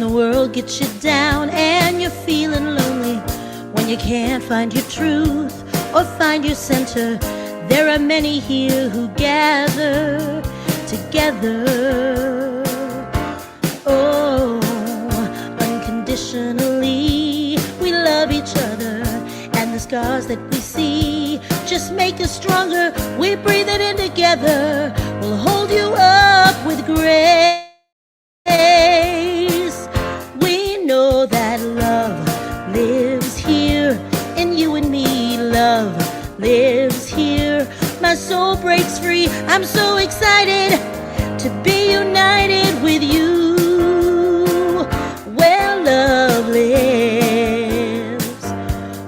the world gets you down and you're feeling lonely, when you can't find your truth or find your center, there are many here who gather together. Oh, unconditionally, we love each other, and the scars that we see just make us stronger. We breathe it in together. We'll hold you up with grace. We know that love lives here in you and me. Love lives here. My soul breaks free. I'm so excited to be united with you. Where love lives,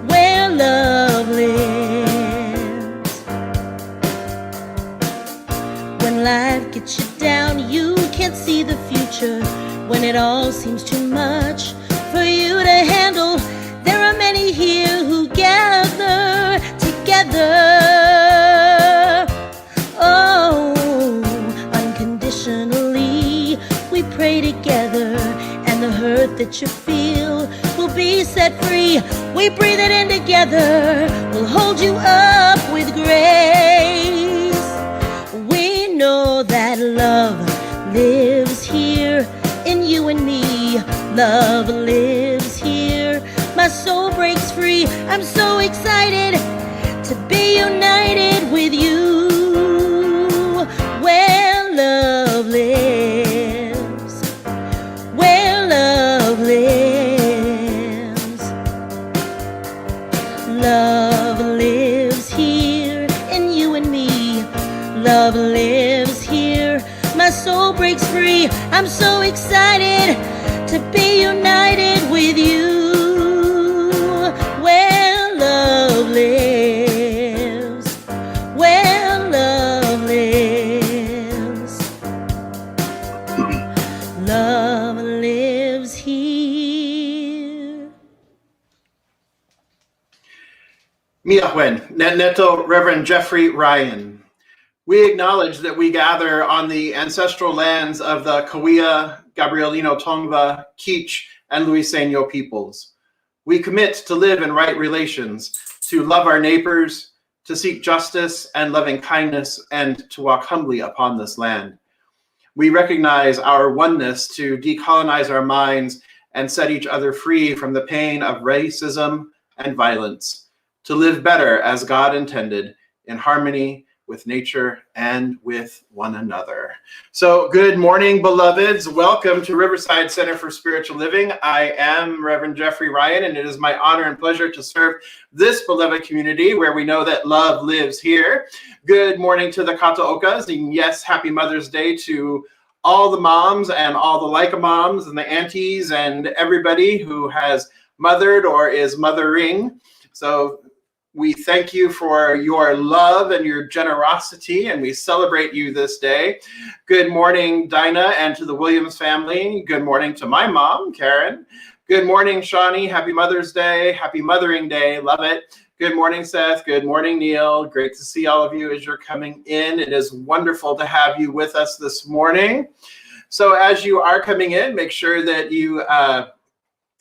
where love lives. When life gets you down, you can't see the future. When it all seems too much for you to handle, there are many here who gather together. Oh, unconditionally, we pray together, and the hurt that you feel will be set free. We breathe it in together. We'll hold you up with grace. We know that love lives here in you and me. Love lives here. My soul breaks free. I'm so excited to be united with you. Where love lives, where love lives. Love lives here in you and me. Love lives here. My soul breaks free. I'm so excited to be united with you. Where love lives, where love lives. Love lives here. Miahwen, Neto Reverend Jeffrey Ryan. We acknowledge that we gather on the ancestral lands of the Cahuilla, Gabrielino Tongva, Kizh, and Luiseño peoples. We commit to live in right relations, to love our neighbors, to seek justice and loving kindness, and to walk humbly upon this land. We recognize our oneness to decolonize our minds and set each other free from the pain of racism and violence, to live better as God intended, in harmony with nature and with one another. So good morning, beloveds. Welcome to Riverside Center for Spiritual Living. I am Reverend Jeffrey Ryan, and it is my honor and pleasure to serve this beloved community where we know that love lives here. Good morning to the Kataokas, and yes, happy Mother's Day to all the moms and all the Laika moms and the aunties and everybody who has mothered or is mothering. So we thank you for your love and your generosity, and we celebrate you this day. Good morning, Dinah, and to the Williams family. Good morning to my mom, Karen. Good morning, Shawnee. Happy Mother's Day. Happy Mothering Day. Love it. Good morning, Seth. Good morning, Neil. Great to see all of you as you're coming in. It is wonderful to have you with us this morning. So as you are coming in, make sure that you,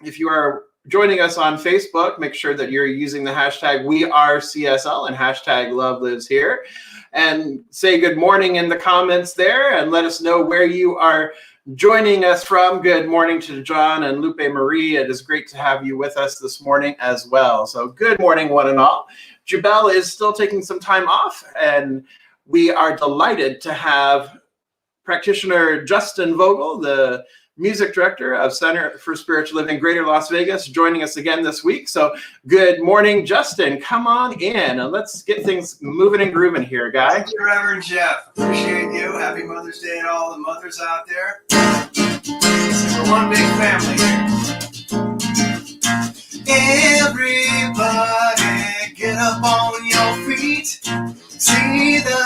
if you are joining us on Facebook, make sure that you're using the hashtag #WeAreCSL and hashtag #LoveLivesHere, and say good morning in the comments there and let us know where you are joining us from. Good morning to John and Lupe Marie. It is great to have you with us this morning as well. So good morning, one and all. Jubel is still taking some time off, and we are delighted to have practitioner Justin Vogel, the music director of Center for Spiritual Living Greater Las Vegas, joining us again this week. So good morning, Justin. Come on in and let's get things moving and grooving here, guy. Thank you, Reverend Jeff. Appreciate you. Happy Mother's Day to all the mothers out there. We're one big family here. Everybody get up on your feet. See the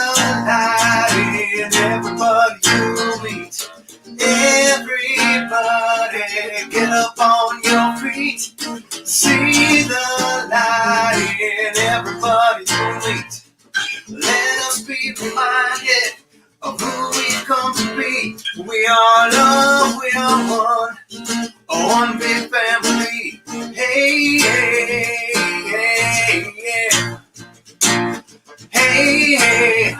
light in everybody you meet. Everybody get up on your feet. See the light in everybody you meet. Let us be reminded of who we come to be. We are love, we are one. one big family. Hey, hey, hey, yeah. Hey, hey,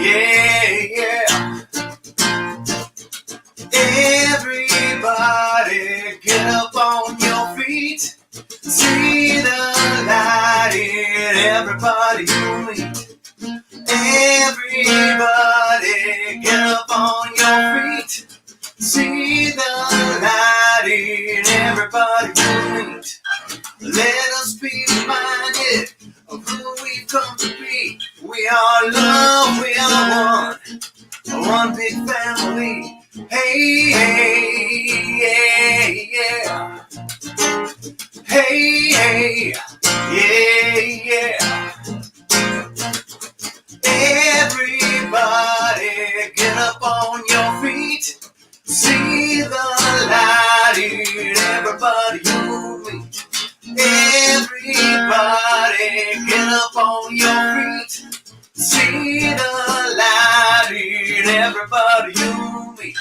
yeah, yeah. Everybody get up on your feet. See the light in everybody you meet. Everybody get up on your feet. See the light in everybody you meet. Let us be reminded of who we've come to be. We are love, we are one big family. Hey, hey, yeah, yeah. Hey, hey, yeah, yeah. Everybody get up on your feet. See the light in everybody you meet. Everybody get up on your feet. See the light in everybody you meet.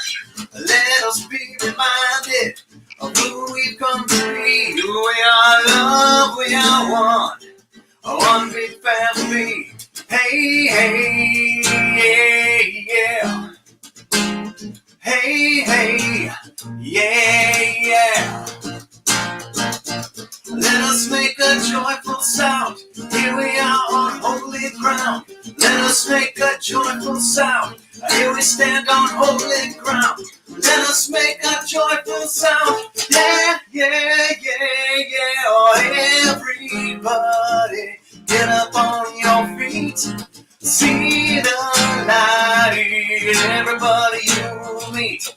Let us be reminded of who we've come to be. We are love, we are one big family. Hey, hey, yeah, yeah. Hey, hey, yeah, yeah. Let us make a joyful sound. Here we are on holy ground. Let us make a joyful sound. Here we stand on holy ground. Let us make a joyful sound. Yeah, yeah, yeah, yeah. Oh, everybody get up on your feet. See the light in everybody you meet.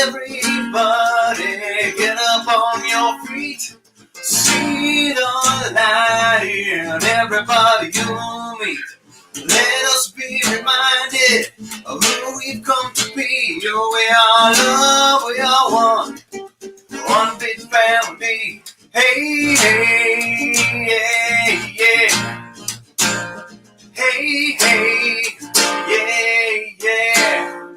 Everybody get up on your feet. See the light in everybody you meet. Let us be reminded of who we've come to be. We are love, we are one big family. Hey, hey, yeah, yeah. Hey, hey, yeah, yeah.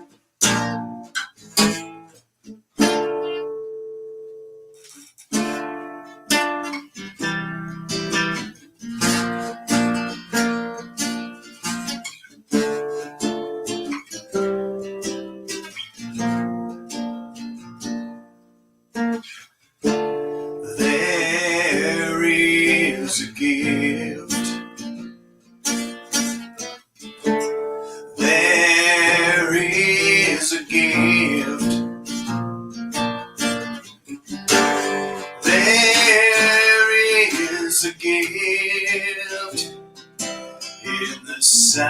There is a gift. There is a gift. There is a gift in the silence.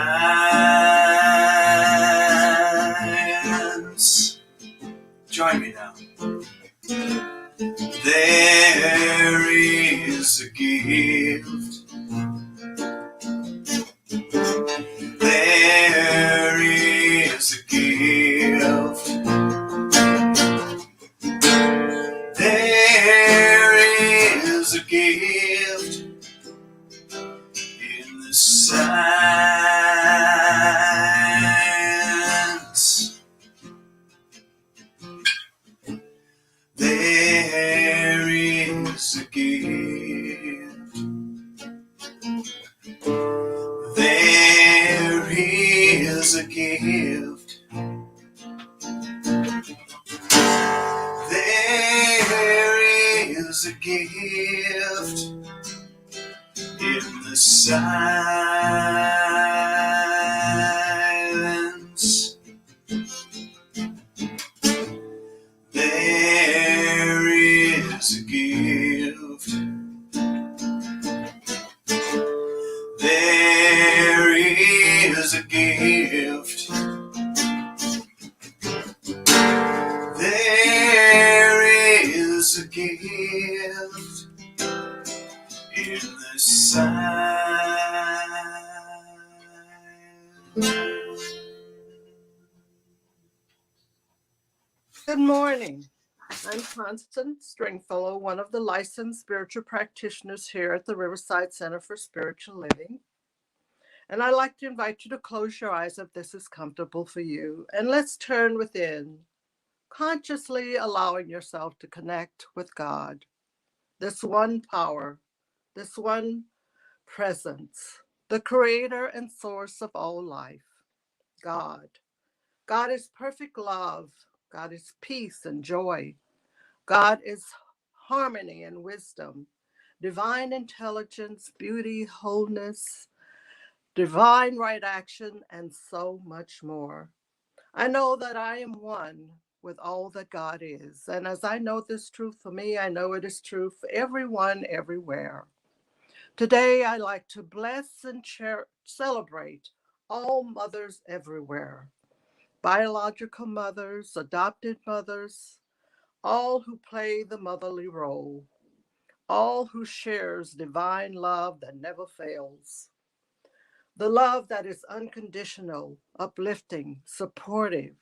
Join me now. There is a gift. There is a gift. There is a gift in the silence. There is a gift. There is a gift. There is a gift in the silence. There is a gift. There is a gift. There is a gift in the silence. Good morning. I'm Constance Stringfellow, one of the licensed spiritual practitioners here at the Riverside Center for Spiritual Living. And I'd like to invite you to close your eyes if this is comfortable for you. And let's turn within. consciously allowing yourself to connect with God, this one power, this one presence, the creator and source of all life, God. God is perfect love. God is peace and joy. God is harmony and wisdom, divine intelligence, beauty, wholeness, divine right action, and so much more. I know that I am one with all that God is. And as I know this truth for me, I know it is true for everyone, everywhere. Today, I like to bless and celebrate all mothers everywhere, biological mothers, adopted mothers, all who play the motherly role, all who shares divine love that never fails, the love that is unconditional, uplifting, supportive,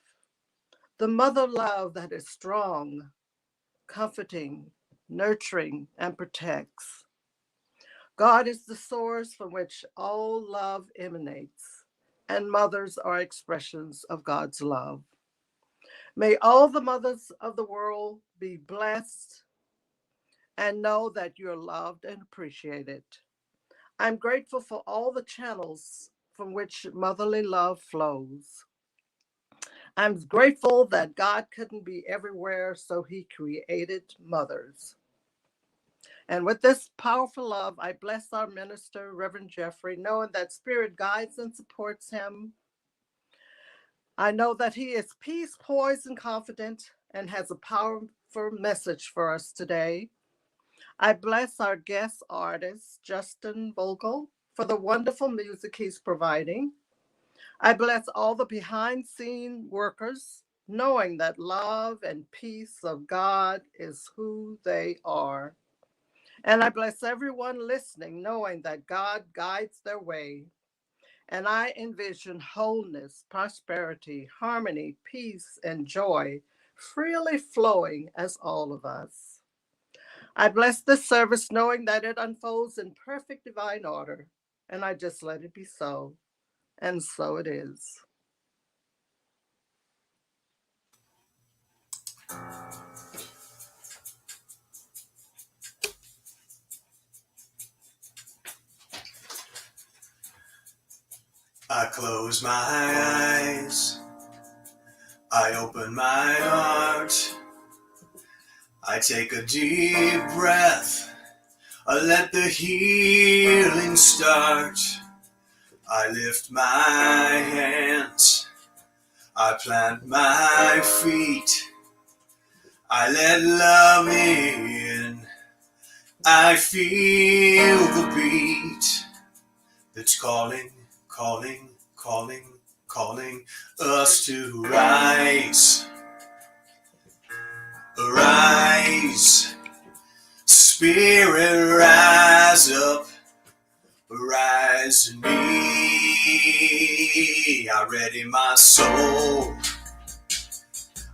the mother love that is strong, comforting, nurturing, and protects. God is the source from which all love emanates, and mothers are expressions of God's love. May all the mothers of the world be blessed and know that you're loved and appreciated. I'm grateful for all the channels from which motherly love flows. I'm grateful that God couldn't be everywhere, so he created mothers. And with this powerful love, I bless our minister, Reverend Jeffrey, knowing that Spirit guides and supports him. I know that he is peace, poised, and confident and has a powerful message for us today. I bless our guest artist, Justin Vogel, for the wonderful music he's providing. I bless all the behind-scene workers, knowing that love and peace of God is who they are. And I bless everyone listening, knowing that God guides their way. And I envision wholeness, prosperity, harmony, peace, and joy freely flowing as all of us. I bless this service, knowing that it unfolds in perfect divine order. And I just let it be so. And so it is. I close my eyes, I open my heart, I take a deep breath, I let the healing start. I lift my hands, I plant my feet, I let love in, I feel the beat that's calling, calling, calling, calling us to rise, arise, spirit rise up, rise in me. I ready my soul,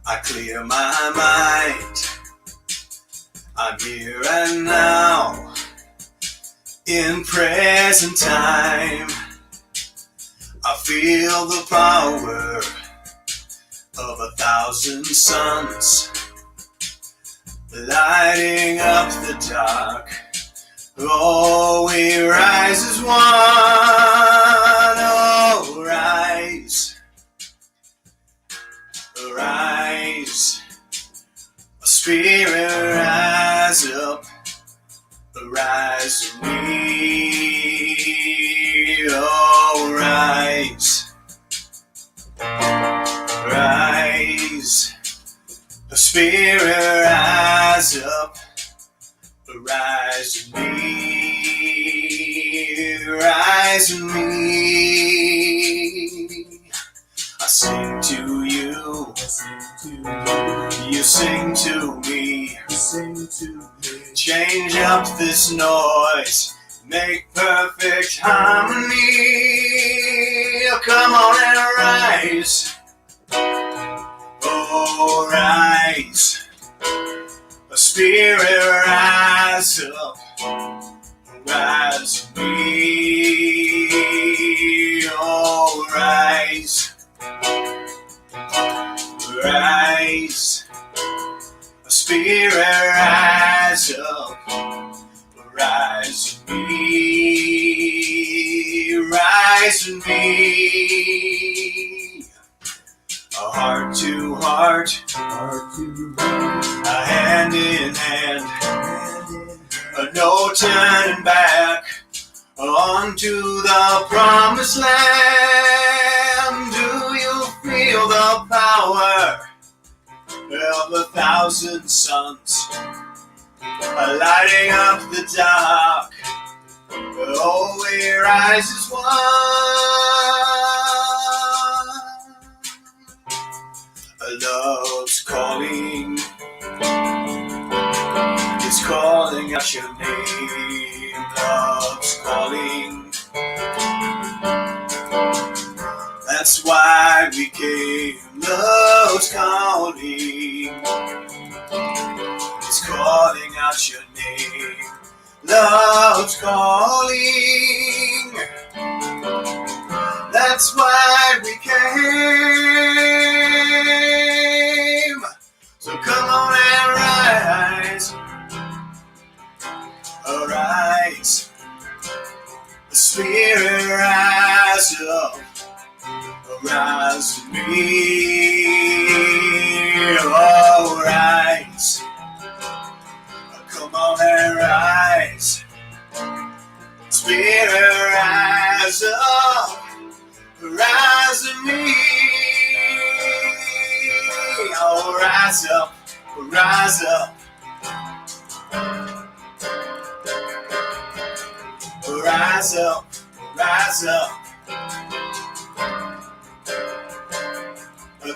I clear my mind, I'm here and now, in present time. I feel the power of 1,000 suns lighting up the dark. Oh, we rise as one. Oh, rise, rise, spirit rise up, rise in me. Oh, rise, rise, spirit rise up, rise in me, rise in me. I sing to you, you sing to me, change up this noise, make perfect harmony. Oh, come on and rise, oh, rise, spirit rise up, rise in me. Oh, rise, rise, Spirit, rise up, rise in me, rise in me. A heart to heart, a hand in hand, no turning back onto the promised land. Do you feel the power of 1,000 suns lighting up the dark? Oh, we rise as one. Love's calling, it's calling out your name. Love's calling, that's why we came. Love's calling, it's calling out your name. Love's calling, that's why we came. So come on and rise, arise. The Spirit, rise up, arise with me. Oh, rise. Come on and rise. Spirit, rise up, rise with me. Oh, rise up, rise up. Rise up, rise up.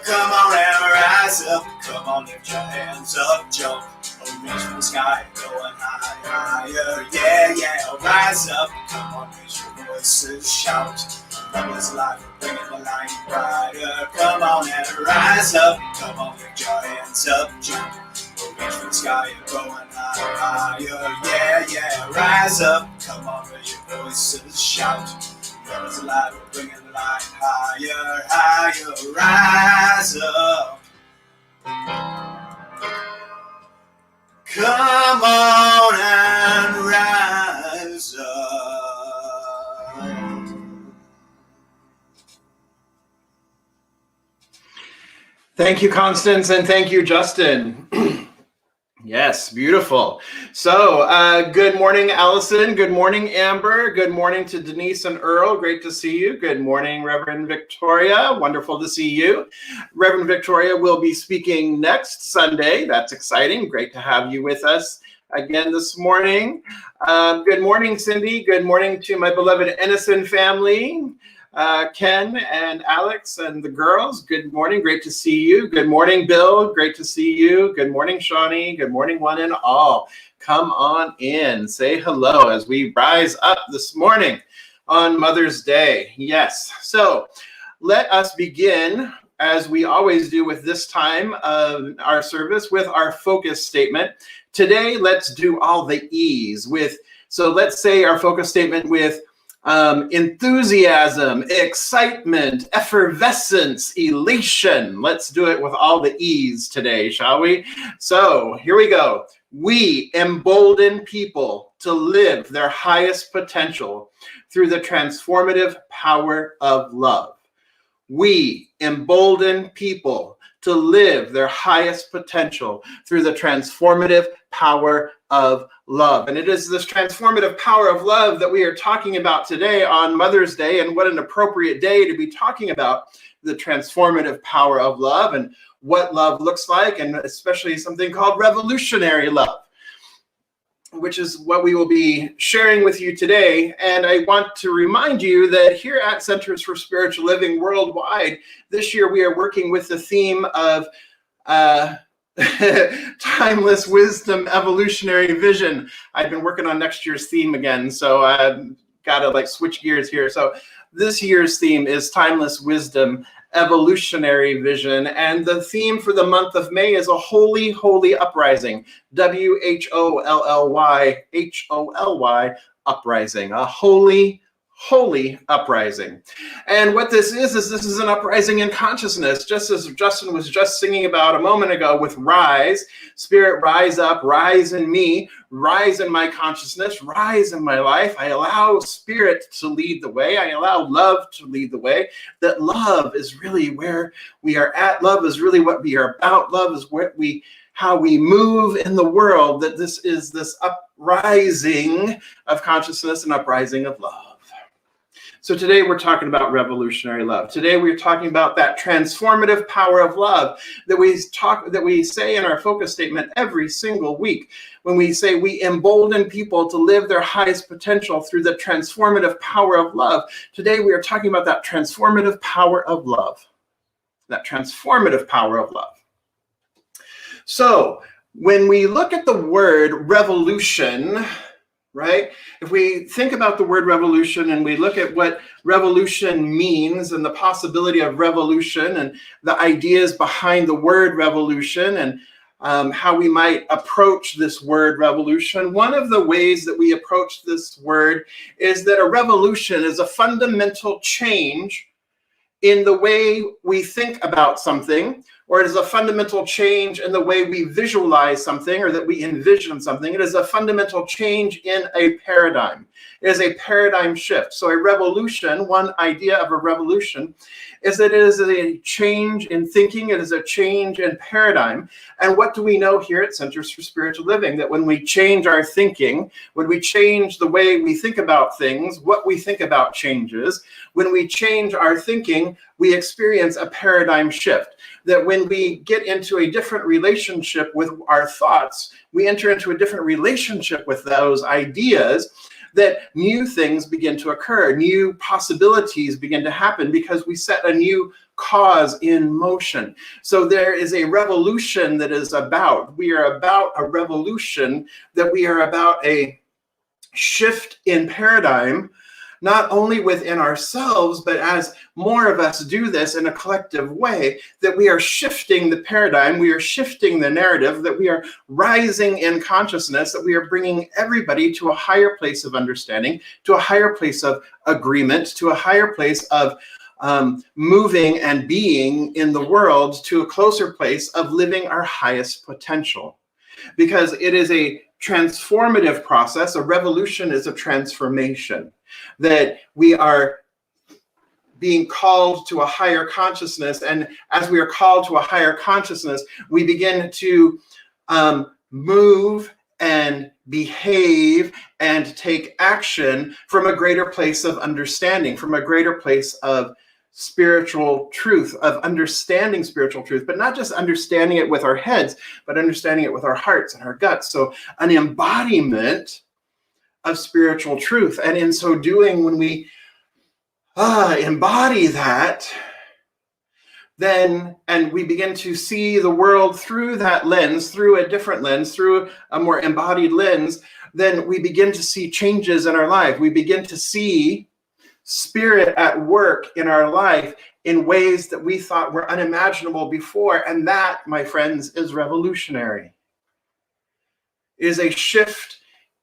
Come on and rise up. Come on, lift your hands up, jump. Reach for the sky, going higher. Yeah, yeah, rise up. Come on, raise your voices, shout. Love is alive, bringing the light brighter. Come on and rise up. Come on, lift your hands up, jump. Reach for the sky, going higher. Yeah, yeah, rise up. Come on, raise your voices, shout. Love is alive, bringing the light higher, higher. Rise up. Come on and rise up. Thank you, Constance, and thank you, Justin. Yes, beautiful. So, good morning, Allison. Good morning, Amber. Good morning to Denise and Earl. Great to see you. Good morning, Reverend Victoria. Wonderful to see you. Reverend Victoria will be speaking next Sunday. That's exciting. Great to have you with us again this morning. Good morning, Cindy. Good morning to my beloved Innocent family. Ken and Alex and the girls, good morning. Great to see you. Good morning, Bill. Great to see you. Good morning, Shawnee. Good morning, one and all. Come on in. Say hello as we rise up this morning on Mother's Day. Yes. So let us begin, as we always do with this time of our service, with our focus statement. Today, let's do all the E's with, so let's say our focus statement with enthusiasm, excitement, effervescence, elation. Let's do it with all the E's today, shall we? So here we go. We embolden people to live their highest potential through the transformative power of love. We embolden people to live their highest potential through the transformative power of love. And it is this transformative power of love that we are talking about today on Mother's Day, and what an appropriate day to be talking about the transformative power of love and what love looks like, and especially something called revolutionary love, which is what we will be sharing with you today. And I want to remind you that here at Centers for Spiritual Living Worldwide, this year we are working with the theme of timeless wisdom, evolutionary vision. I've been working on next year's theme again, so I've got to switch gears here. So this year's theme is timeless wisdom, evolutionary vision, and the theme for the month of May is a holy, holy uprising. WHOLLY, HOLY uprising. A holy, holy uprising. And what this is this is an uprising in consciousness, just as Justin was just singing about a moment ago with rise. Spirit, rise up, rise in me, rise in my consciousness, rise in my life. I allow spirit to lead the way. I allow love to lead the way. That love is really where we are at. Love is really what we are about. Love is how we move in the world. That this is this uprising of consciousness and uprising of love. So today we're talking about revolutionary love. Today we're talking about that transformative power of love that we say in our focus statement every single week. When we say we embolden people to live their highest potential through the transformative power of love. Today we are talking about that transformative power of love. That transformative power of love. So when we look at the word revolution, right? If we think about the word revolution and we look at what revolution means and the possibility of revolution and the ideas behind the word revolution and how we might approach this word revolution, one of the ways that we approach this word is that a revolution is a fundamental change in the way we think about something, or it is a fundamental change in the way we visualize something or that we envision something. It is a fundamental change in a paradigm. It is a paradigm shift. So a revolution, one idea of a revolution, is that it is a change in thinking. It is a change in paradigm. And what do we know here at Centers for Spiritual Living? That when we change our thinking, when we change the way we think about things, what we think about changes. When we change our thinking, we experience a paradigm shift. That when we get into a different relationship with our thoughts, we enter into a different relationship with those ideas, that new things begin to occur, new possibilities begin to happen because we set a new cause in motion. So there is a revolution that is about. We are about a revolution, that we are about a shift in paradigm, not only within ourselves, but as more of us do this in a collective way, that we are shifting the paradigm, we are shifting the narrative, that we are rising in consciousness, that we are bringing everybody to a higher place of understanding, to a higher place of agreement, to a higher place of moving and being in the world, to a closer place of living our highest potential. Because it is a transformative process. A revolution is a transformation. That we are being called to a higher consciousness. And as we are called to a higher consciousness, we begin to move and behave and take action from a greater place of understanding, from a greater place of spiritual truth, of understanding spiritual truth, but not just understanding it with our heads, but understanding it with our hearts and our guts. So an embodiment of spiritual truth. And in so doing, when we embody that, then, and we begin to see the world through that lens, through a different lens, through a more embodied lens, then we begin to see changes in our life. We begin to see spirit at work in our life in ways that we thought were unimaginable before. And that, my friends, is revolutionary. It is a shift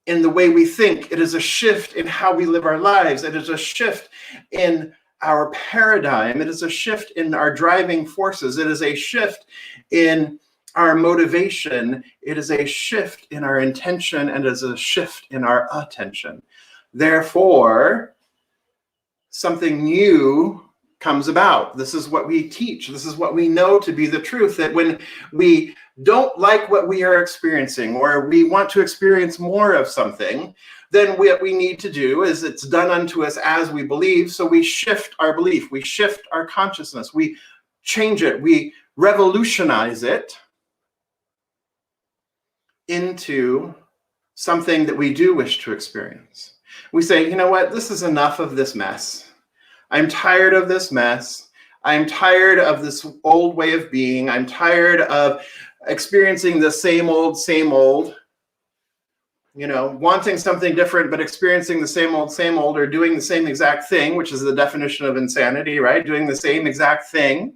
in the way we think. It is a shift in how we live our lives. It is a shift in our paradigm. It is a shift in our driving forces. It is a shift in our motivation. It is a shift in our intention, and it is a shift in our attention. Therefore, something new comes about. This is what we teach. This is what we know to be the truth, that when we don't like what we are experiencing, or we want to experience more of something, then what we need to do is, it's done unto us as we believe. So we shift our belief, we shift our consciousness, we change it, we revolutionize it into something that we do wish to experience. We say, you know what, this is enough of this mess. I'm tired of this mess. I'm tired of this old way of being. I'm tired of experiencing the same old, you know, wanting something different, but experiencing the same old, or doing the same exact thing, which is the definition of insanity, right? Doing the same exact thing,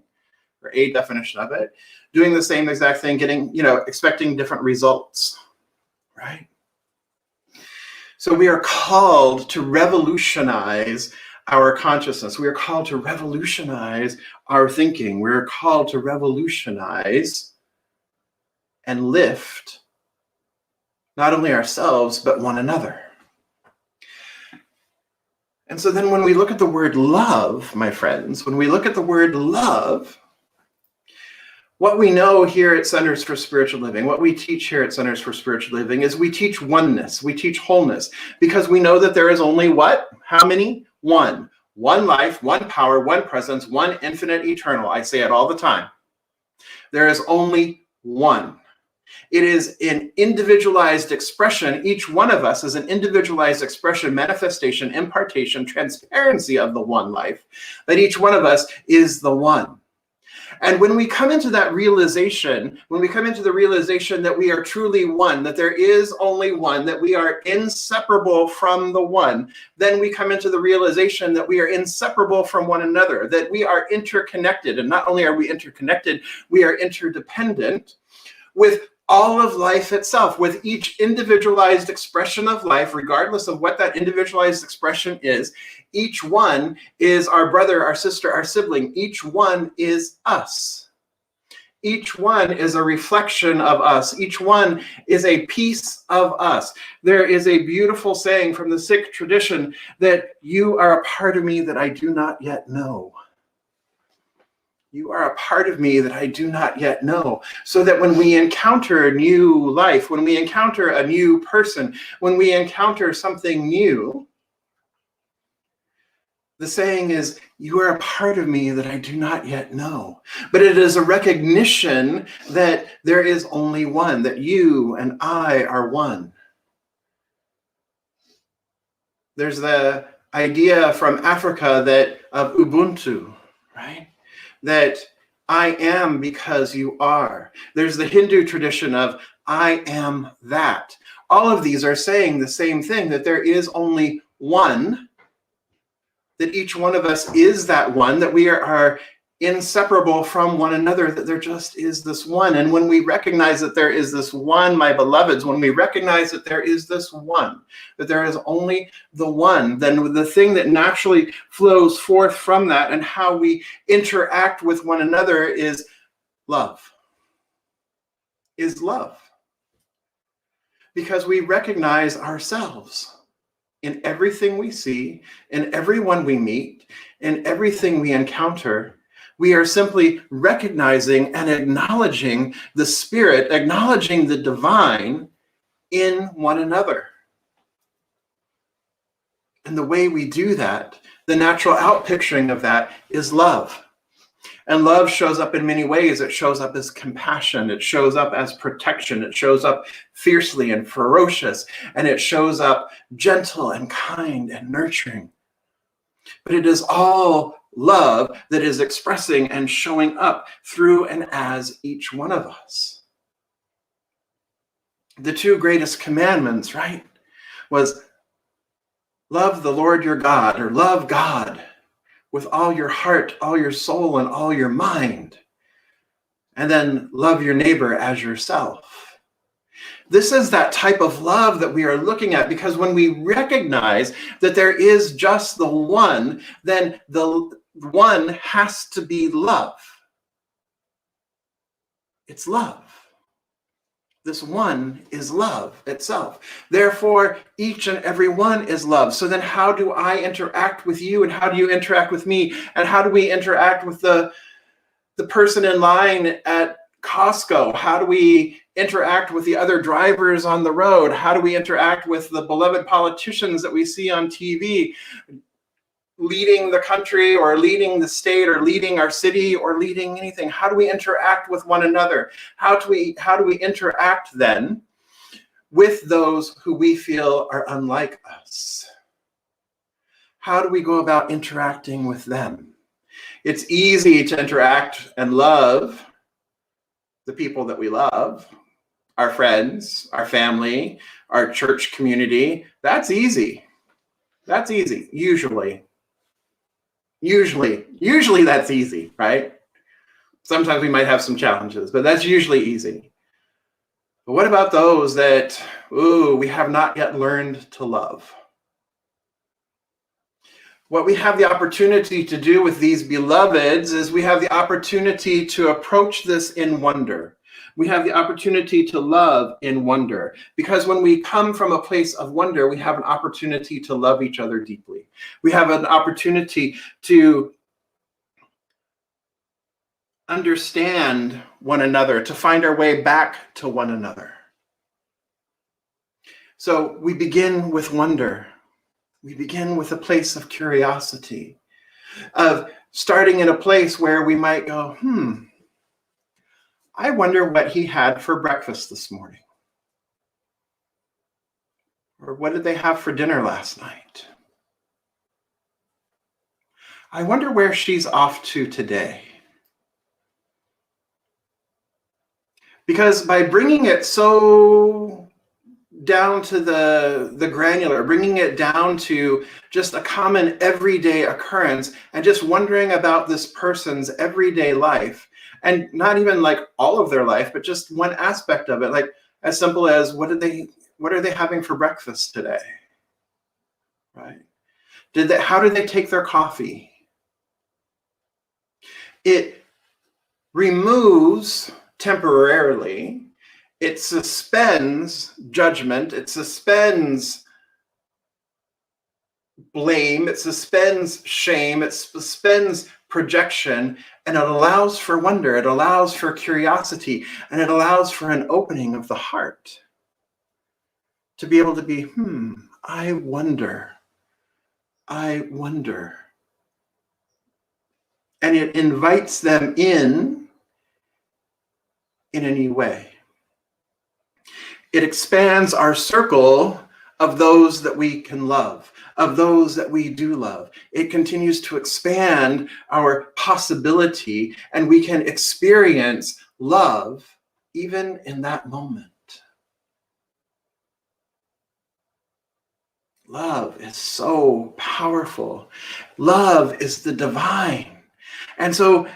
or a definition of it, doing the same exact thing, getting, you know, expecting different results, right? So we are called to revolutionize our consciousness. We are called to revolutionize our thinking. We're called to revolutionize and lift not only ourselves, but one another. And so then when we look at the word love, my friends, when we look at the word love, what we know here at Centers for Spiritual Living, what we teach here at Centers for Spiritual Living is we teach oneness, we teach wholeness, because we know that there is only what? How many? One. One life, one power, one presence, one infinite eternal. I say it all the time. There is only one. It is an individualized expression. Each one of us is an individualized expression, manifestation, impartation, transparency of the one life, that each one of us is the one. And when we come into that realization, when we come into the realization that we are truly one, that there is only one, that we are inseparable from the one, then we come into the realization that we are inseparable from one another, that we are interconnected. And not only are we interconnected, we are interdependent with all of life itself, with each individualized expression of life, regardless of what that individualized expression is. Each one is our brother, our sister, our sibling. Each one is us. Each one is a reflection of us. Each one is a piece of us. There is a beautiful saying from the Sikh tradition that you are a part of me that I do not yet know. You are a part of me that I do not yet know. So that when we encounter new life, when we encounter a new person, when we encounter something new, the saying is, you are a part of me that I do not yet know. But it is a recognition that there is only one, that you and I are one. There's the idea from Africa that of Ubuntu, right? That I am because you are. There's the Hindu tradition of I am that. All of these are saying the same thing, that there is only one, that each one of us is that one, that we are inseparable from one another, that there just is this one. And when we recognize that there is this one, my beloveds, when we recognize that there is this one, that there is only the one, then the thing that naturally flows forth from that and how we interact with one another is love. Is love. Because we recognize ourselves in everything we see, in everyone we meet, in everything we encounter. We are simply recognizing and acknowledging the spirit, acknowledging the divine in one another. And the way we do that, the natural outpicturing of that is love. And love shows up in many ways. It shows up as compassion. It shows up as protection. It shows up fiercely and ferocious. And it shows up gentle and kind and nurturing. But it is all love that is expressing and showing up through and as each one of us. The two greatest commandments, right, was love the Lord your God, or love God with all your heart, all your soul, and all your mind. And then love your neighbor as yourself. This is that type of love that we are looking at, because when we recognize that there is just the one, then the one has to be love. It's love. This one is love itself. Therefore, each and every one is love. So then how do I interact with you, and how do you interact with me? And how do we interact with the person in line at Costco? How do we interact with the other drivers on the road? How do we interact with the beloved politicians that we see on TV, leading the country or leading the state or leading our city or leading anything? How do we interact with one another? How do we interact then with those who we feel are unlike us? How do we go about interacting with them? It's easy to interact and love the people that we love, our friends, our family, our church community. That's easy. That's easy, usually. Usually that's easy, right? Sometimes we might have some challenges, but that's usually easy. But what about those that, we have not yet learned to love? What we have the opportunity to do with these beloveds is we have the opportunity to approach this in wonder. We have the opportunity to love in wonder, because when we come from a place of wonder, we have an opportunity to love each other deeply. We have an opportunity to understand one another, to find our way back to one another. So we begin with wonder. We begin with a place of curiosity, of starting in a place where we might go, I wonder what he had for breakfast this morning. Or what did they have for dinner last night? I wonder where she's off to today. Because by bringing it so down to the granular, bringing it down to just a common everyday occurrence and just wondering about this person's everyday life, and not even like all of their life, but just one aspect of it, like as simple as what are they having for breakfast today? Right? How did they take their coffee? It removes temporarily, it suspends judgment, it suspends blame, it suspends shame, it suspends projection, and it allows for wonder, it allows for curiosity, and it allows for an opening of the heart to be able to be, I wonder. And it invites them in a new way. It expands our circle of those that we can love, of those that we do love. It continues to expand our possibility, and we can experience love even in that moment. Love is so powerful. Love is the divine. And so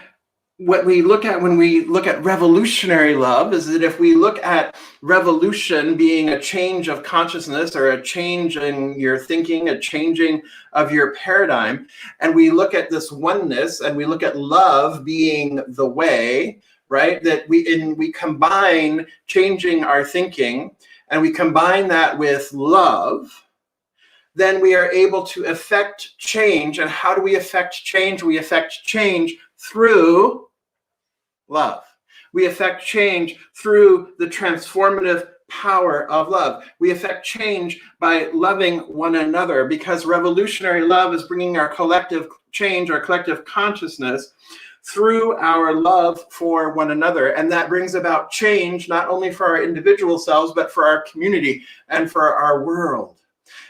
what we look at when we look at revolutionary love is that if we look at revolution being a change of consciousness or a change in your thinking, a changing of your paradigm, and we look at this oneness and we look at love being the way, right? That we combine changing our thinking and we combine that with love, then we are able to affect change. And how do we affect change? We affect change through love. We affect change through the transformative power of love. We affect change by loving one another, because revolutionary love is bringing our collective change, our collective consciousness through our love for one another. And that brings about change, not only for our individual selves, but for our community and for our world.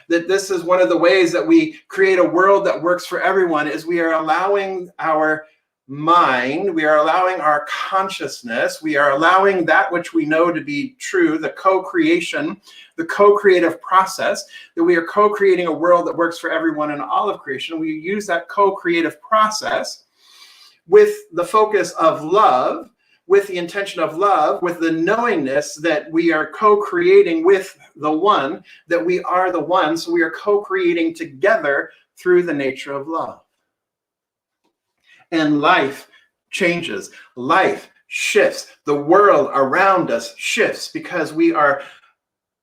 That this is one of the ways that we create a world that works for everyone, is we are allowing our mind, we are allowing our consciousness, we are allowing that which we know to be true, the co-creation, the co-creative process, that we are co-creating a world that works for everyone in all of creation. We use that co-creative process with the focus of love, with the intention of love, with the knowingness that we are co-creating with the one, that we are the one, so we are co-creating together through the nature of love. And life changes, life shifts, the world around us shifts, because we are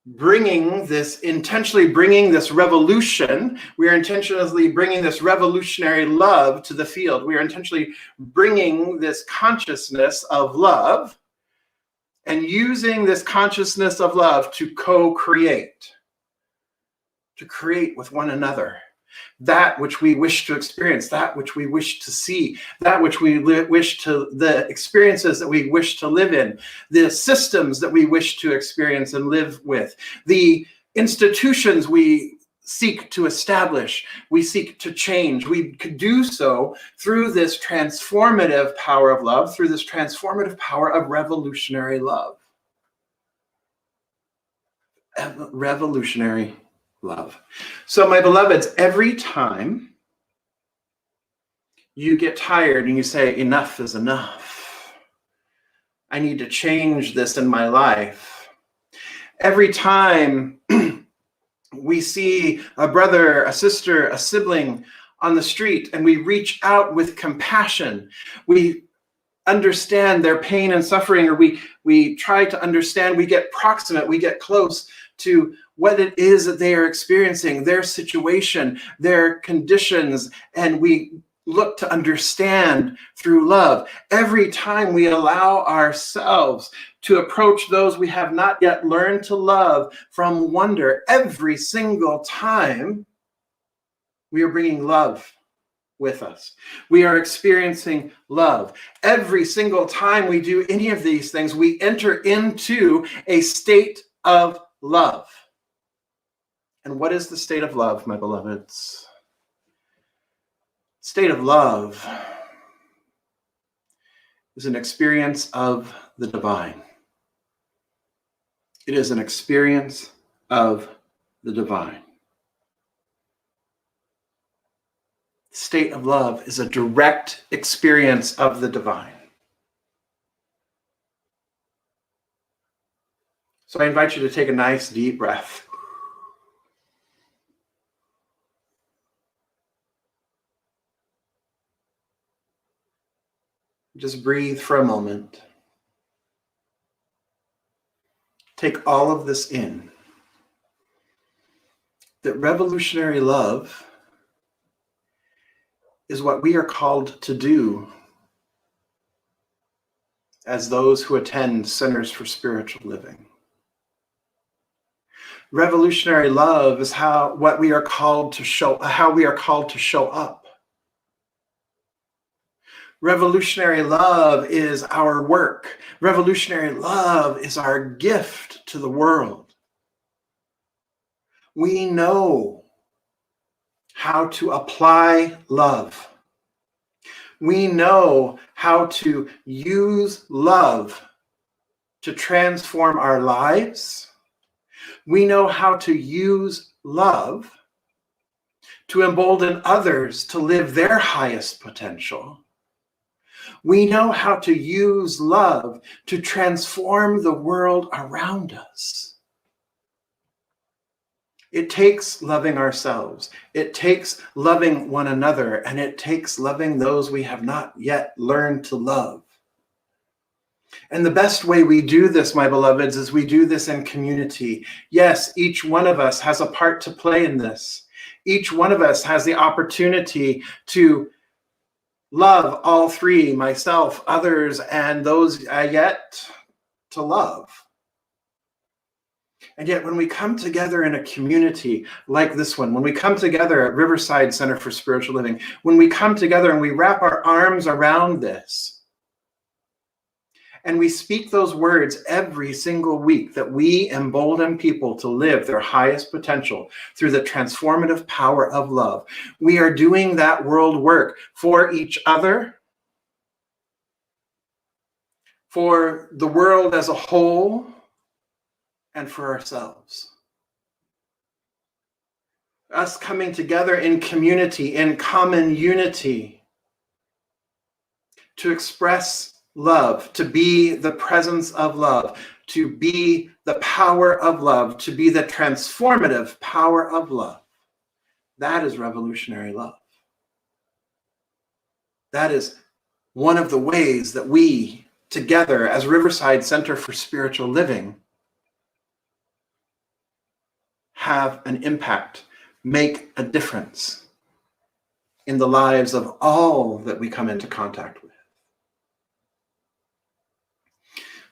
intentionally bringing this revolution. We are intentionally bringing this revolutionary love to the field. We are intentionally bringing this consciousness of love and using this consciousness of love to co-create, to create with one another that which we wish to experience, that which we wish to see, that which we the experiences that we wish to live in, the systems that we wish to experience and live with, the institutions we seek to establish, we seek to change. We could do so through this transformative power of love, through this transformative power of revolutionary love. Revolutionary love. So my beloveds, every time you get tired and you say, enough is enough, I need to change this in my life, Every time we see a brother, a sister, a sibling on the street, and we reach out with compassion, we understand their pain and suffering, or we try to understand, we get proximate, we get close to what it is that they are experiencing, their situation, their conditions, and we look to understand through love. Every time we allow ourselves to approach those we have not yet learned to love from wonder, every single time we are bringing love with us. We are experiencing love. Every single time we do any of these things, we enter into a state of love. And what is the state of love, my beloveds? State of love is an experience of the divine. It is an experience of the divine. State of love is a direct experience of the divine. So I invite you to take a nice deep breath. Just breathe for a moment. Take all of this in. That revolutionary love is what we are called to do as those who attend Centers for Spiritual Living. Revolutionary love is how we are called to show up. Revolutionary love is our work. Revolutionary love is our gift to the world. We know how to apply love. We know how to use love to transform our lives. We know how to use love to embolden others to live their highest potential. We know how to use love to transform the world around us. It takes loving ourselves. It takes loving one another, and it takes loving those we have not yet learned to love. And the best way we do this, my beloveds, is we do this in community. Yes, each one of us has a part to play in this. Each one of us has the opportunity to love all three, myself, others, and those yet to love. And yet when we come together in a community like this one, when we come together at Riverside Center for Spiritual Living, when we come together and we wrap our arms around this, and we speak those words every single week, that we embolden people to live their highest potential through the transformative power of love, we are doing that world work for each other, for the world as a whole, and for ourselves. Us coming together in community, in common unity, to express love, to be the presence of love, to be the power of love, to be the transformative power of love. That is revolutionary love. That is one of the ways that we, together as Riverside Center for Spiritual Living, have an impact, make a difference in the lives of all that we come into contact with.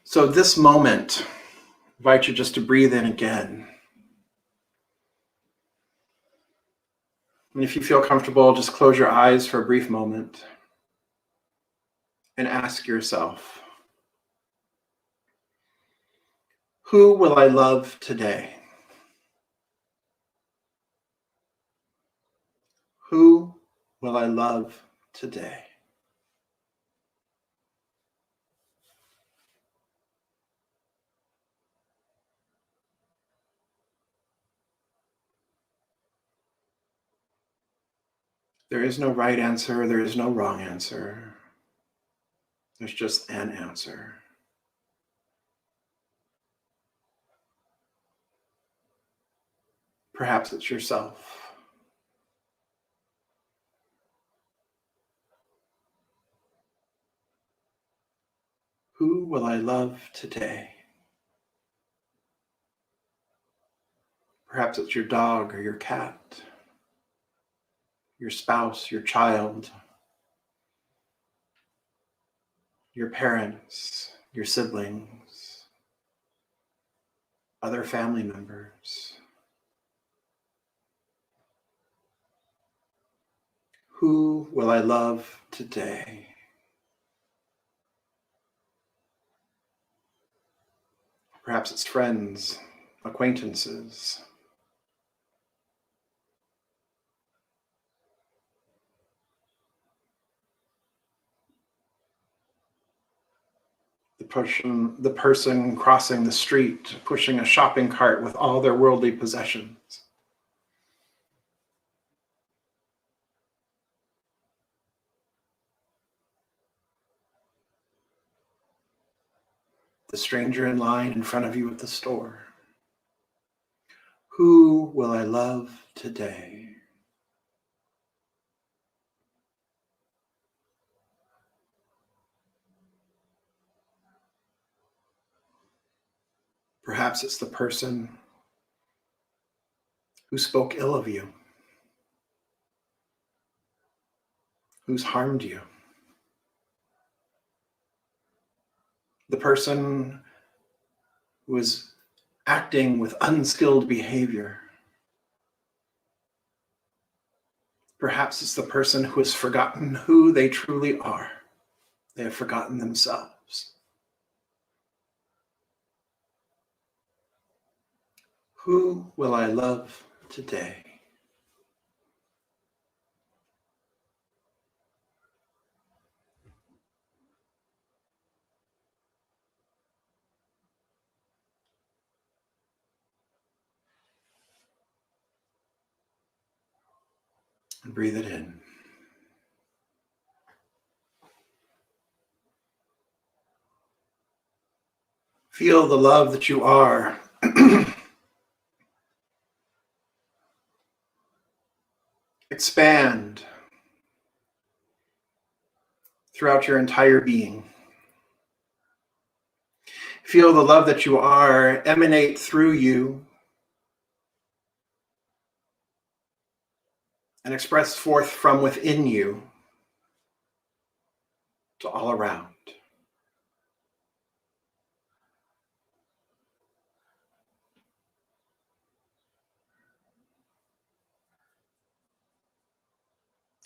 So this moment, I invite you just to breathe in again. And if you feel comfortable, just close your eyes for a brief moment and ask yourself, who will I love today? Who will I love today? There is no right answer. There is no wrong answer. There's just an answer. Perhaps it's yourself. Who will I love today? Perhaps it's your dog or your cat, your spouse, your child, your parents, your siblings, other family members. Who will I love today? Perhaps it's friends, acquaintances. The person crossing the street, pushing a shopping cart with all their worldly possessions. The stranger in line in front of you at the store. Who will I love today? Perhaps it's the person who spoke ill of you, who's harmed you. The person who is acting with unskilled behavior. Perhaps it's the person who has forgotten who they truly are. They have forgotten themselves. Who will I love today? And breathe it in. Feel the love that you are. Expand throughout your entire being. Feel the love that you are emanate through you and express forth from within you to all around.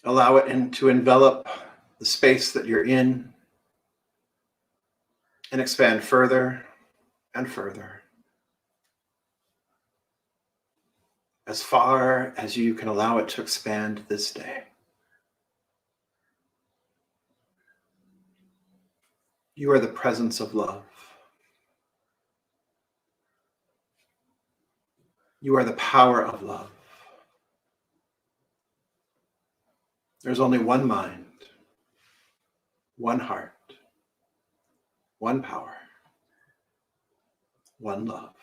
Allow it to envelop the space that you're in and expand further and further. As far as you can allow it to expand this day. You are the presence of love. You are the power of love. There's only one mind, one heart, one power, one love.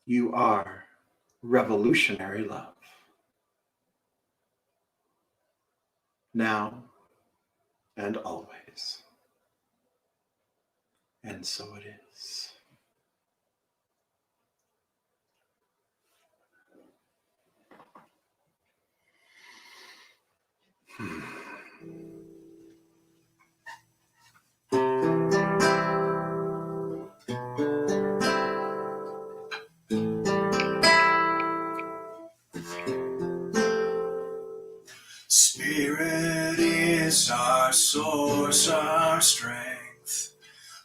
You are revolutionary love. Now and always. And so it is. Spirit is our source, our strength.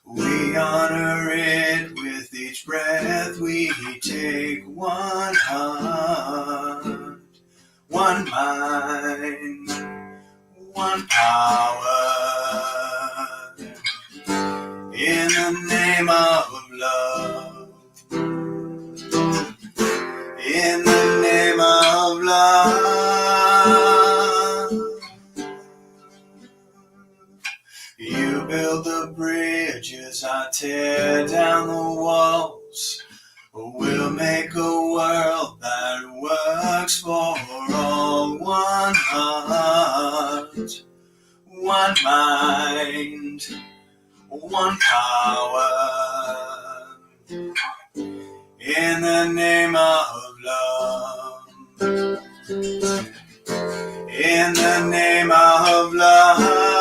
We honor it with each breath we take. One heart, one mind, one power. In the name of love. In the name of love. You build the bridges, I tear down the walls. We'll make a world that works for all. One heart, one mind, one power. In the name of love. In the name of love.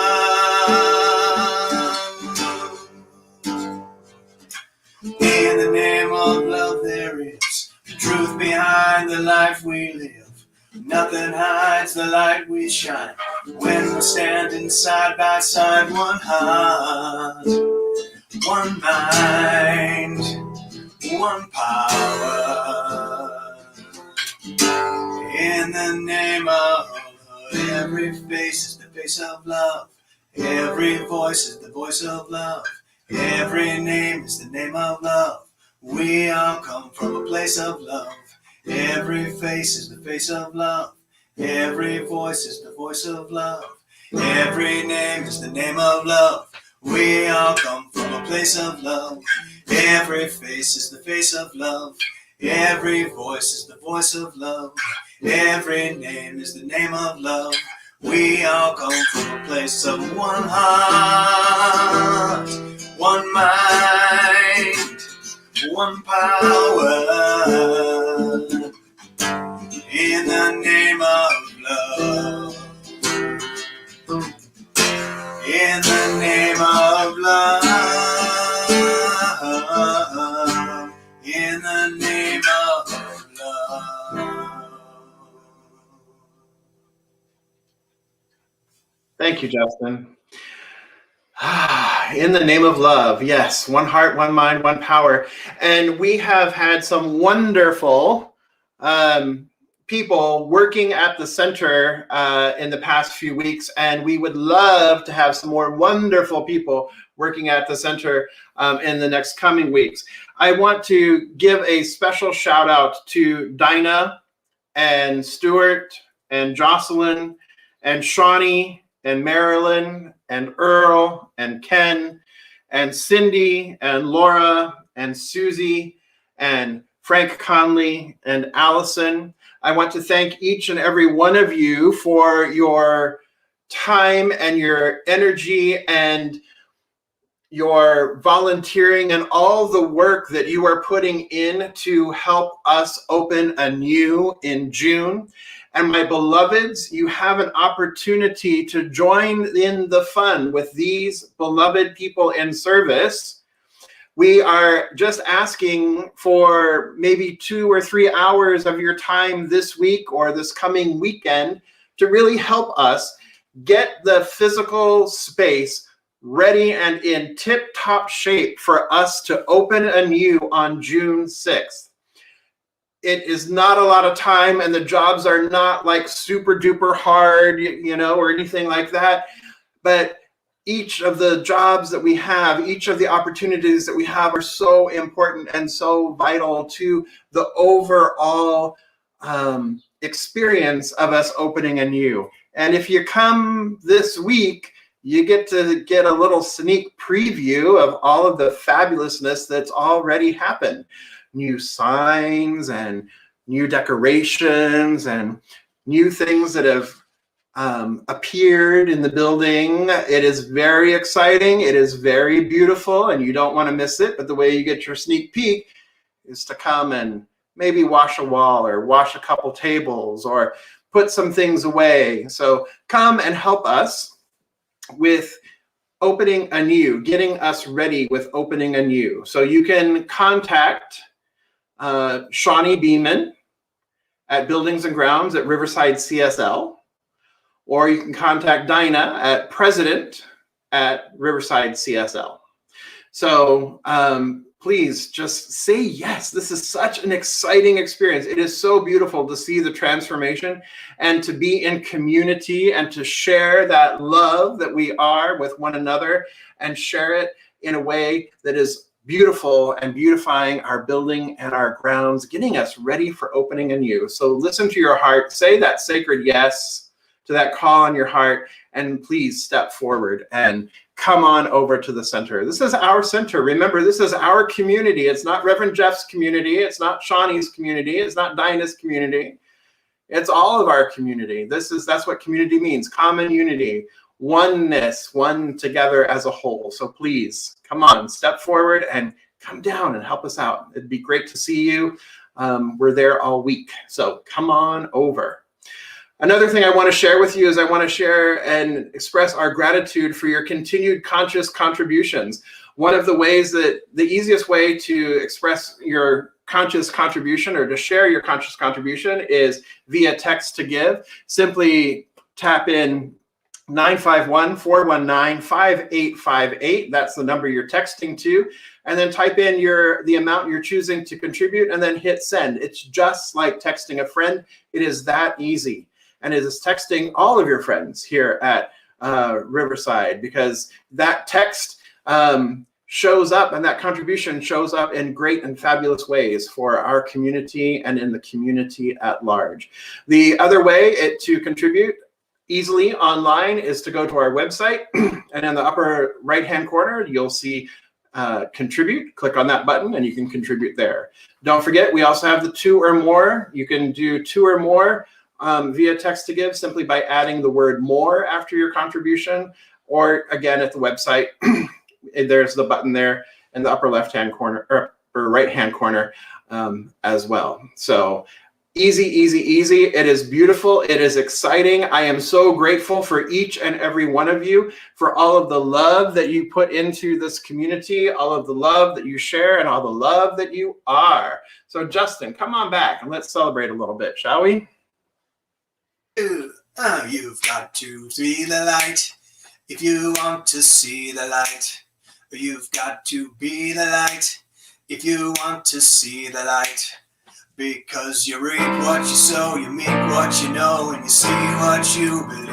In the name of love there is the truth behind the life we live. Nothing hides the light we shine when we're standing side by side. One heart, one mind, one power. In the name of every face is the face of love. Every voice is the voice of love. Every name is the name of love. We all come from a place of love. Every face is the face of love. Every voice is the voice of love. Every name is the name of love. We all come from a place of love. Every face is the face of love. Every voice is the voice of love. Every name is the name of love. We all come from a place of one heart, one mind, one power. In the name of love. In the name of love. In the name of love. Thank you, Justin. In the name of love, yes, one heart, one mind, one power. And we have had some wonderful people working at the center in the past few weeks, and we would love to have some more wonderful people working at the center in the next coming weeks. I want to give a special shout out to Dinah and Stuart and Jocelyn and Shawnee and Marilyn and Earl and Ken and Cindy and Laura and Susie and Frank Conley and Allison. I want to thank each and every one of you for your time and your energy and your volunteering and all the work that you are putting in to help us open anew in June. And my beloveds, you have an opportunity to join in the fun with these beloved people in service. We are just asking for maybe 2 or 3 hours of your time this week or this coming weekend to really help us get the physical space ready and in tip-top shape for us to open anew on June 6th. It is not a lot of time, and the jobs are not like super duper hard, or anything like that. But each of the jobs that we have, each of the opportunities that we have are so important and so vital to the overall experience of us opening anew. And if you come this week, you get to get a little sneak preview of all of the fabulousness that's already happened. New signs and new decorations and new things that have appeared in the building. It is very exciting. It is very beautiful, and you don't want to miss it. But the way you get your sneak peek is to come and maybe wash a wall or wash a couple tables or put some things away. So come and help us with opening anew, getting us ready with opening anew. So you can contact Shawnee Beeman at Buildings and Grounds at Riverside CSL, or you can contact Dinah at President at Riverside CSL. So please just say yes. This is such an exciting experience. It is so beautiful to see the transformation and to be in community and to share that love that we are with one another and share it in a way that is beautiful and beautifying our building and our grounds, getting us ready for opening anew. So listen to your heart, say that sacred yes to that call on your heart, and please step forward and come on over to the center. This is our center. Remember, this is our community. It's not Reverend Jeff's community. It's not Shawnee's community. It's not Dinah's community. It's all of our community. That's what community means. Common unity, oneness, one together as a whole. So please come on, step forward and come down and help us out. It'd be great to see you. We're there all week. So come on over. Another thing I want to share with you is I want to share and express our gratitude for your continued conscious contributions. One of the ways the easiest way to express your conscious contribution or to share your conscious contribution is via text to give. Simply tap in 951-419-5858. That's the number you're texting to. And then type in the amount you're choosing to contribute and then hit send. It's just like texting a friend. It is that easy. And it is texting all of your friends here at Riverside, because that text shows up and that contribution shows up in great and fabulous ways for our community and in the community at large. The other way to contribute easily online is to go to our website, and in the upper right-hand corner, you'll see contribute. Click on that button and you can contribute there. Don't forget, we also have the 2 or more. You can do 2 or more via text to give simply by adding the word more after your contribution, or again at the website, there's the button there in the upper left-hand corner or right-hand corner as well. So easy, easy, easy. It is beautiful. It is exciting. I am so grateful for each and every one of you, for all of the love that you put into this community, all of the love that you share, and all the love that you are. So Justin, come on back and let's celebrate a little bit, shall we? You've got to see the light if you want to see the light. You've got to be the light if you want to see the light. Because you reap what you sow, you meet what you know, and you see what you believe.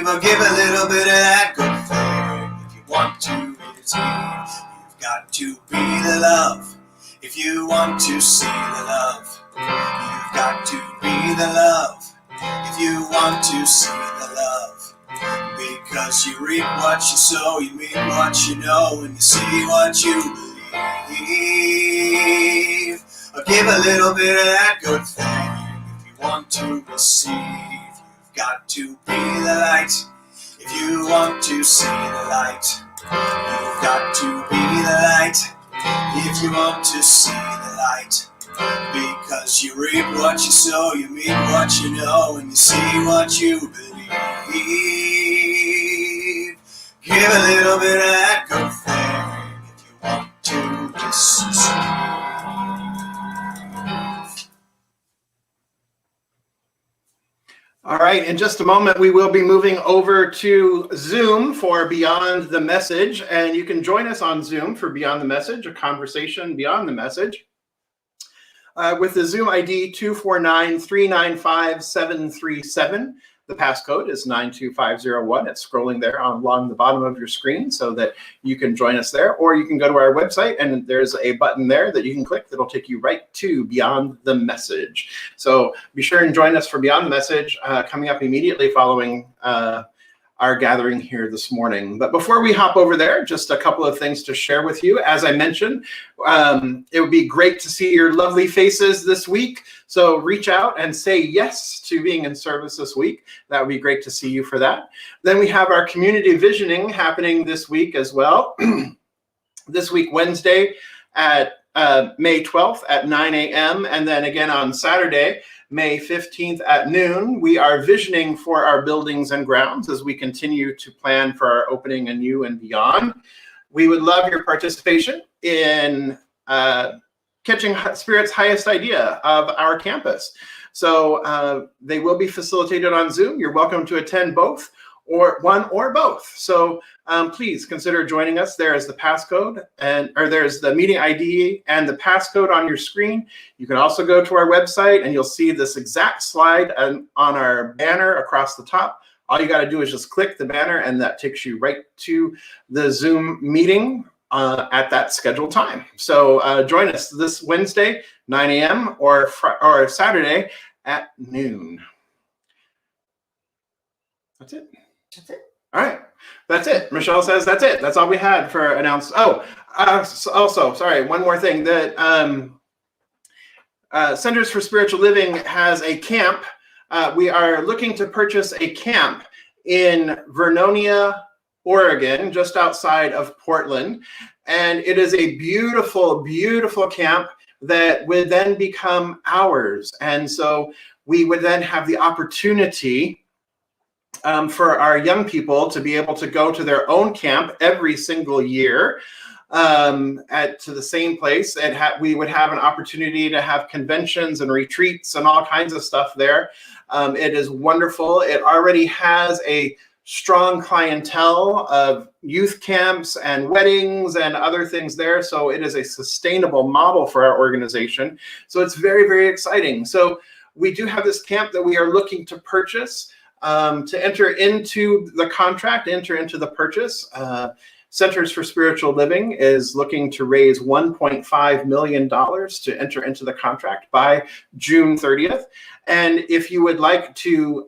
Or give a little bit of that good thing if you want to receive. You've got to be the love if you want to see the love. You've got to be the love if you want to see the love. Because you reap what you sow, you meet what you know, and you see what you believe. Or give a little bit of that good thing if you want to receive. You've got to be the light if you want to see the light. You've got to be the light if you want to see the light. Because you reap what you sow, you meet what you know, and you see what you believe. Give a little bit of that good thing if you want to receive. All right, in just a moment, we will be moving over to Zoom for Beyond the Message, and you can join us on Zoom for Beyond the Message, a conversation beyond the message. With the Zoom ID 249-395-737. The passcode is 92501. It's scrolling there along the bottom of your screen so that you can join us there. Or you can go to our website and there's a button there that you can click that'll take you right to Beyond the Message. So be sure and join us for Beyond the Message coming up immediately following our gathering here this morning. But before we hop over there, just a couple of things to share with you. As I mentioned, it would be great to see your lovely faces this week. So reach out and say yes to being in service this week. That would be great to see you for that. Then we have our community visioning happening this week as well. This week, Wednesday at May 12th at 9 a.m. And then again on Saturday, May 15th at noon, we are visioning for our buildings and grounds as we continue to plan for our opening anew and beyond. We would love your participation in catching Spirit's highest idea of our campus. So they will be facilitated on Zoom. You're welcome to attend both, or one or both. So please consider joining us. There is the passcode, or there's the meeting ID and the passcode on your screen. You can also go to our website and you'll see this exact slide on our banner across the top. All you got to do is just click the banner and that takes you right to the Zoom meeting at that scheduled time. So join us this Wednesday, 9 a.m. or Saturday at noon. That's it. That's it. All right. That's it. Michelle says that's it. That's all we had for announced. Oh, also, sorry, one more thing. That Centers for Spiritual Living has a camp. We are looking to purchase a camp in Vernonia, Oregon, just outside of Portland. And it is a beautiful, beautiful camp that would then become ours. And so we would then have the opportunity for our young people to be able to go to their own camp every single year to the same place. And we would have an opportunity to have conventions and retreats and all kinds of stuff there. It is wonderful. It already has a strong clientele of youth camps and weddings and other things there. So it is a sustainable model for our organization. So it's very, very exciting. So we do have this camp that we are looking to purchase. To enter into the contract, enter into the purchase. Centers for Spiritual Living is looking to raise $1.5 million to enter into the contract by June 30th. And if you would like to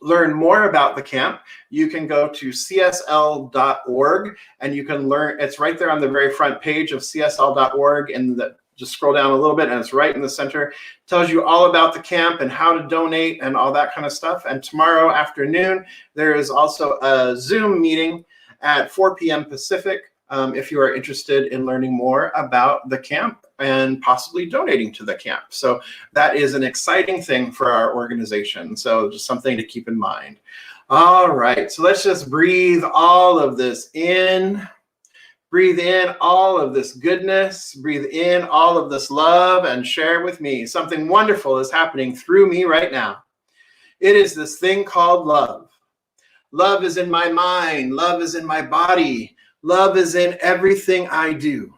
learn more about the camp, you can go to csl.org and you can learn. It's right there on the very front page of csl.org, and just scroll down a little bit and it's right in the center. It tells you all about the camp and how to donate and all that kind of stuff. And tomorrow afternoon, there is also a Zoom meeting at 4 p.m. Pacific if you are interested in learning more about the camp and possibly donating to the camp. So that is an exciting thing for our organization. So just something to keep in mind. All right, so let's just breathe all of this in. Breathe in all of this goodness. Breathe in all of this love and share with me. Something wonderful is happening through me right now. It is this thing called love. Love is in my mind. Love is in my body. Love is in everything I do.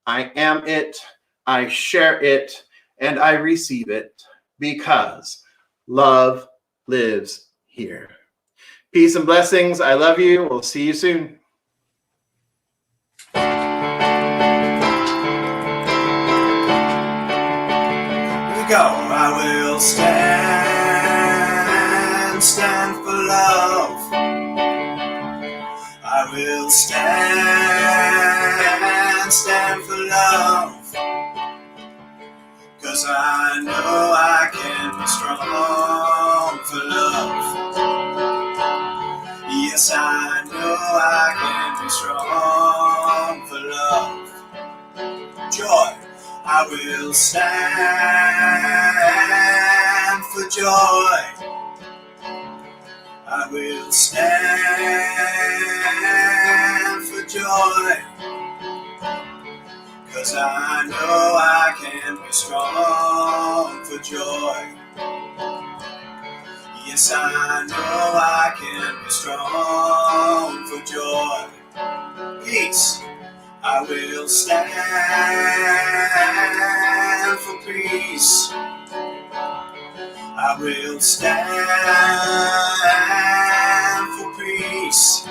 I am it. I share it. And I receive it because love lives here. Peace and blessings. I love you. We'll see you soon. Go, I will stand for love. I will stand for love. 'Cause I know I can be strong for love. Yes, I know I can be strong for love. Joy. I will stand for joy. I will stand for joy. 'Cause I know I can be strong for joy. Yes, I know I can be strong for joy. Peace. I will stand for peace. I will stand for peace.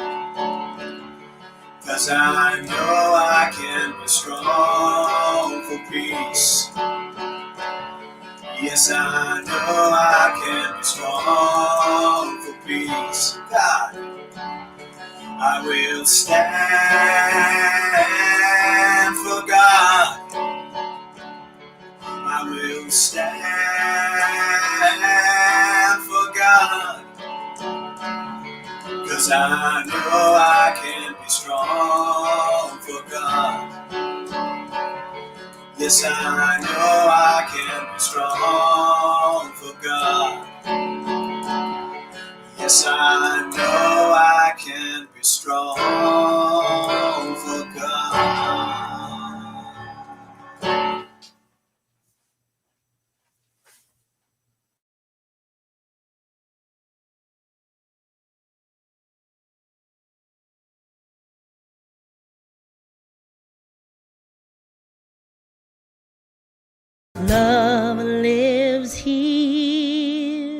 'Cause I know I can be strong for peace. Yes, I know I can be strong for peace. God. I will stand for God. I will stand for God. 'Cause I know I can be strong for God. Yes, I know I can be strong for God. Yes, I know I can be strong for God. Love.